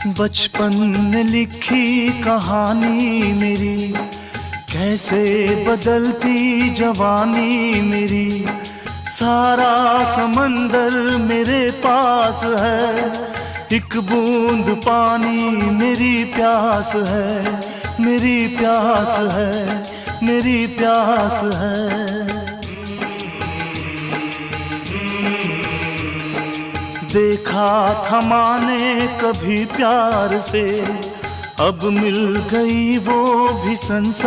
बचपन ने लिखी कहानी मेरी, कैसे बदलती जवानी मेरी। सारा समंदर मेरे पास है, एक बूंद पानी मेरी प्यास है, मेरी प्यास है, मेरी प्यास है। देखा था माने कभी प्यार से, अब मिल गई वो भी संसार